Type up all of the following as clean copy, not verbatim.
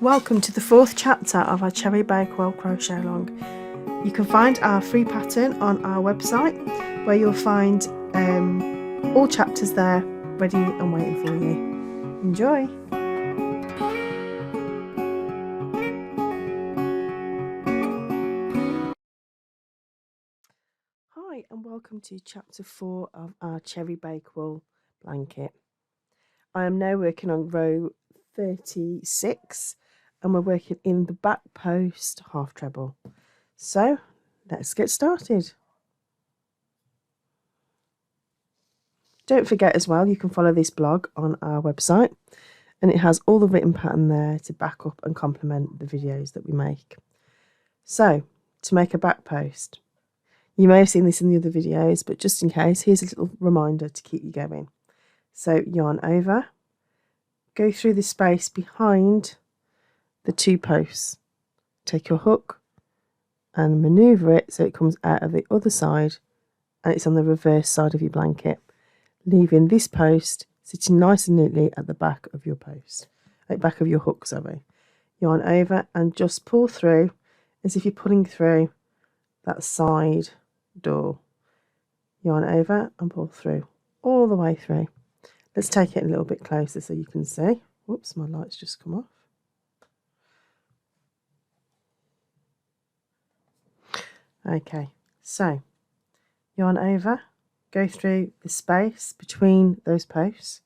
Welcome to the fourth chapter of our Cherry Bakewell crochet along. You can find our free pattern on our website, where you'll find all chapters there ready and waiting for you. Enjoy! Hi and welcome to chapter 4 of our Cherry Bakewell blanket. I am now working on row 36 and we're working in the back post half treble. So let's get started. Don't forget as well, you can follow this blog on our website and it has all the written pattern there to back up and complement the videos that we make. So to make a back post, you may have seen this in the other videos, but just in case, here's a little reminder to keep you going. So yarn over, go through the space behind the two posts, take your hook and manoeuvre it so it comes out of the other side and it's on the reverse side of your blanket, leaving this post sitting nice and neatly at the back of your post, at the back of your hook, sorry. Yarn over and just pull through as if you're pulling through that side door. Yarn over and pull through all the way through. Let's take it a little bit closer so you can see. Whoops, my light's just come off. Okay, so yarn over, go through the space between those posts.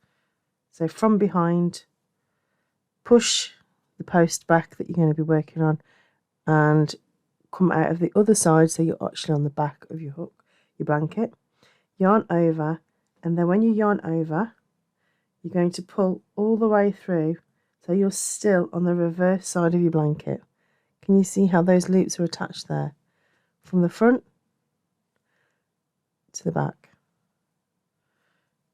So from behind, push the post back that you're going to be working on and come out of the other side so you're actually on the back of your hook, your blanket. Yarn over, and then when you yarn over, you're going to pull all the way through so you're still on the reverse side of your blanket. Can you see how those loops are attached there? From the front to the back.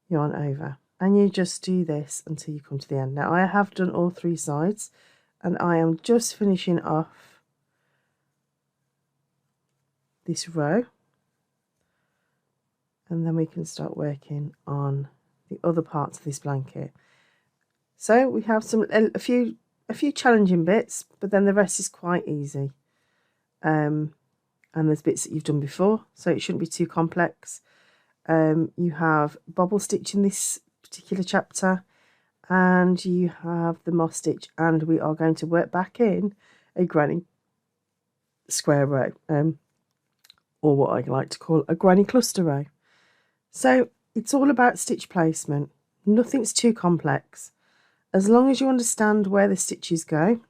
Yarn over. And you just do this until you come to the end. Now I have done all three sides and I am just finishing off this row. And then we can start working on the other parts of this blanket. So we have a few challenging bits, but then the rest is quite easy. And there's bits that you've done before, so it shouldn't be too complex. You have bobble stitch in this particular chapter, and you have the moss stitch, and we are going to work back in a granny square row, or what I like to call a granny cluster row. So it's all about stitch placement. Nothing's too complex. As long as you understand where the stitches go,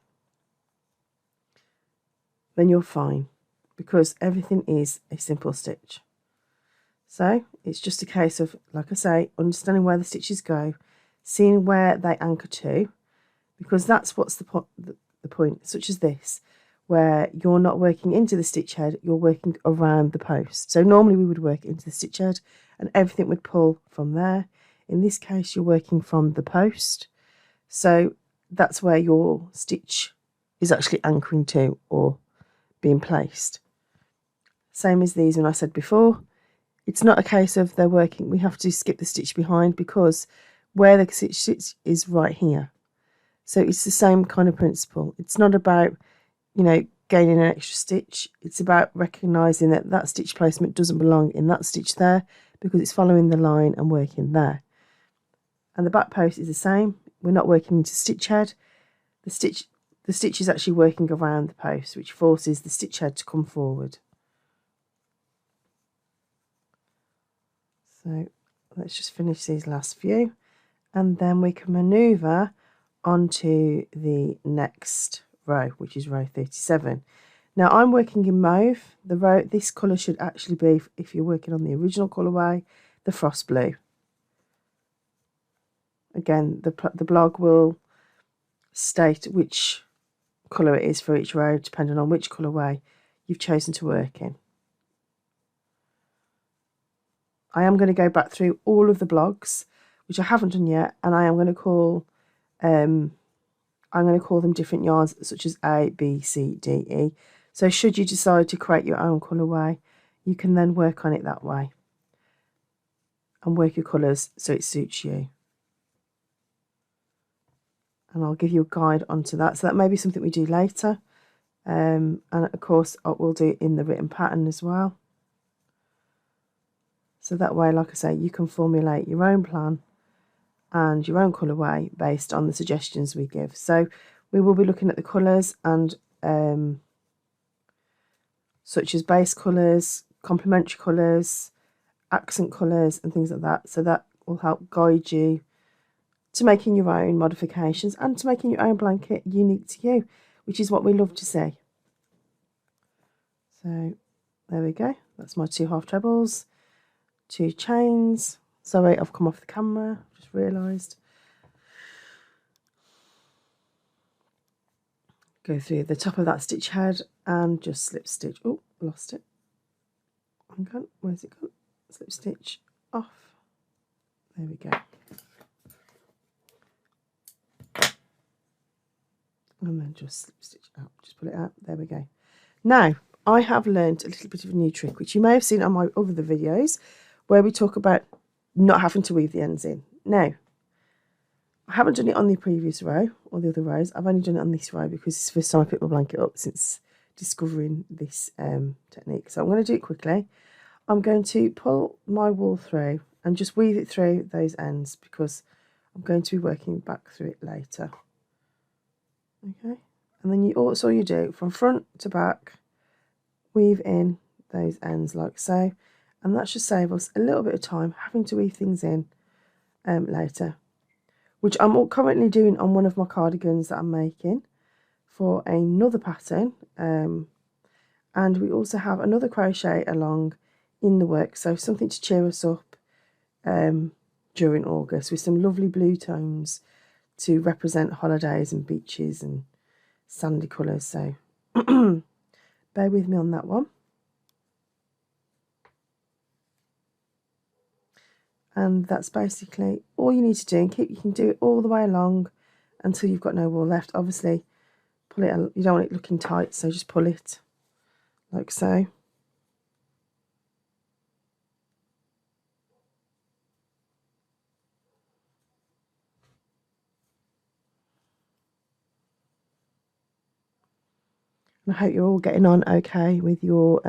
then you're fine, because everything is a simple stitch. So it's just a case of, like I say, understanding where the stitches go, seeing where they anchor to, because that's what's the point, such as this, where you're not working into the stitch head, you're working around the post. So normally we would work into the stitch head and everything would pull from there. In this case, you're working from the post. So that's where your stitch is actually anchoring to or being placed. Same as these, when I said before, it's not a case of they're working, we have to skip the stitch behind because where the stitch is right here. So it's the same kind of principle. It's not about, you know, gaining an extra stitch. It's about recognizing that that stitch placement doesn't belong in that stitch there because it's following the line and working there. And the back post is the same. We're not working into stitch head. The stitch is actually working around the post, which forces the stitch head to come forward. So let's just finish these last few and then we can manoeuvre onto the next row, which is row 37. Now I'm working in mauve. This colour should actually be, if you're working on the original colourway, the frost blue. Again, the blog will state which colour it is for each row, depending on which colourway you've chosen to work in. I am going to go back through all of the blogs, which I haven't done yet, and I am going to call them different yarns, such as A, B, C, D, E. So should you decide to create your own colourway, you can then work on it that way and work your colours so it suits you. and I'll give you a guide onto that. So that may be something we do later, and of course we'll do it in the written pattern as well. So that way, like I say, you can formulate your own plan and your own colourway based on the suggestions we give. So we will be looking at the colours and such as base colours, complementary colours, accent colours and things like that. So that will help guide you to making your own modifications and to making your own blanket unique to you, which is what we love to see. So there we go. That's my 2 half trebles, 2 chains. Sorry, I've come off the camera, just realised. Go through the top of that stitch head and just slip stitch. Oh, lost it. Hang on, where's it gone? Slip stitch off. There we go. And then just slip stitch out. Just pull it out. There we go. Now, I have learned a little bit of a new trick, which you may have seen on my other videos, where we talk about not having to weave the ends in. Now, I haven't done it on the previous row or the other rows. I've only done it on this row because it's the first time I picked my blanket up since discovering this technique. So I'm going to do it quickly. I'm going to pull my wool through and just weave it through those ends because I'm going to be working back through it later. Okay, and then all you do from front to back, weave in those ends like so, and that should save us a little bit of time having to weave things in later, which I'm currently doing on one of my cardigans that I'm making for another pattern, and we also have another crochet along in the work, so something to cheer us up during August with some lovely blue tones to represent holidays and beaches and sandy colours. So bear with me on that one. And that's basically all you need to do, and you can do it all the way along until you've got no wool left. Obviously pull it, you don't want it looking tight, so just pull it like so. And I hope you're all getting on okay with your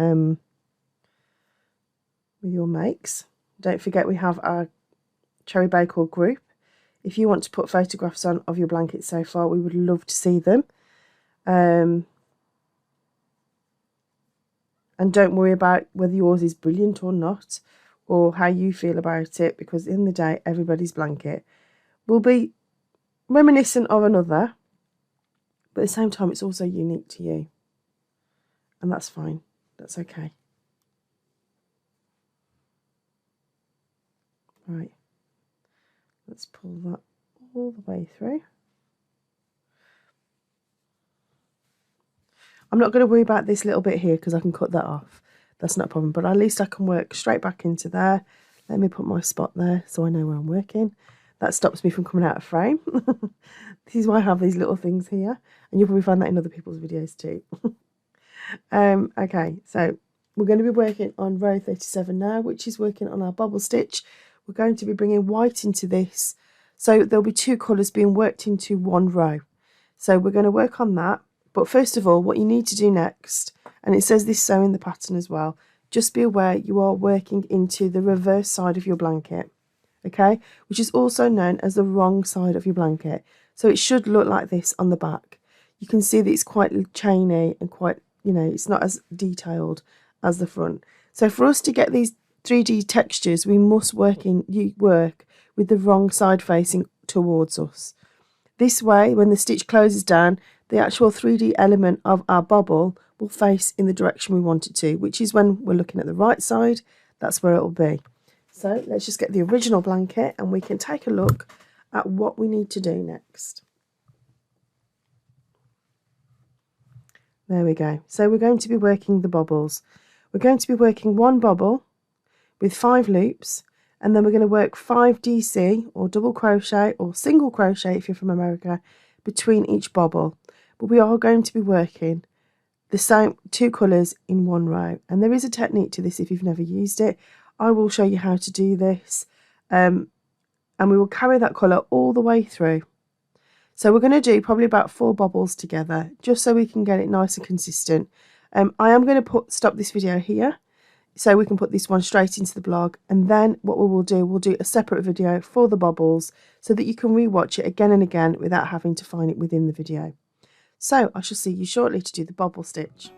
makes. Don't forget we have our Cherry Bakewell group. If you want to put photographs on of your blankets so far, we would love to see them. And don't worry about whether yours is brilliant or not, or how you feel about it, because in the day, everybody's blanket will be reminiscent of another, but at the same time, it's also unique to you. And that's fine. That's okay. Right. Let's pull that all the way through. I'm not going to worry about this little bit here because I can cut that off. That's not a problem, but at least I can work straight back into there. Let me put my spot there so I know where I'm working. That stops me from coming out of frame. This is why I have these little things here, and you'll probably find that in other people's videos too. Okay, so we're going to be working on row 37 now, which is working on our bobble stitch. We're going to be bringing white into this, so there'll be 2 colours being worked into one row. So we're going to work on that, but first of all, what you need to do next, and it says this so in the pattern as well, just be aware you are working into the reverse side of your blanket, okay, which is also known as the wrong side of your blanket. So it should look like this on the back. You can see that it's quite chainy and quite, you know, it's not as detailed as the front. So for us to get these 3D textures, we must work with the wrong side facing towards us. This way, when the stitch closes down, the actual 3D element of our bobble will face in the direction we want it to, which is when we're looking at the right side, that's where it will be. So let's just get the original blanket and we can take a look at what we need to do next. There we go. So we're going to be working the bobbles. We're going to be working 1 bobble with 5 loops, and then we're going to work 5 DC or double crochet or single crochet if you're from America between each bobble. But we are going to be working the same 2 colours in one row, and there is a technique to this if you've never used it. I will show you how to do this, and we will carry that colour all the way through. So we're going to do probably about 4 bobbles together, just so we can get it nice and consistent. I am going to stop this video here, so we can put this one straight into the blog, and then what we will do, we'll do a separate video for the bobbles so that you can rewatch it again and again without having to find it within the video. So I shall see you shortly to do the bobble stitch.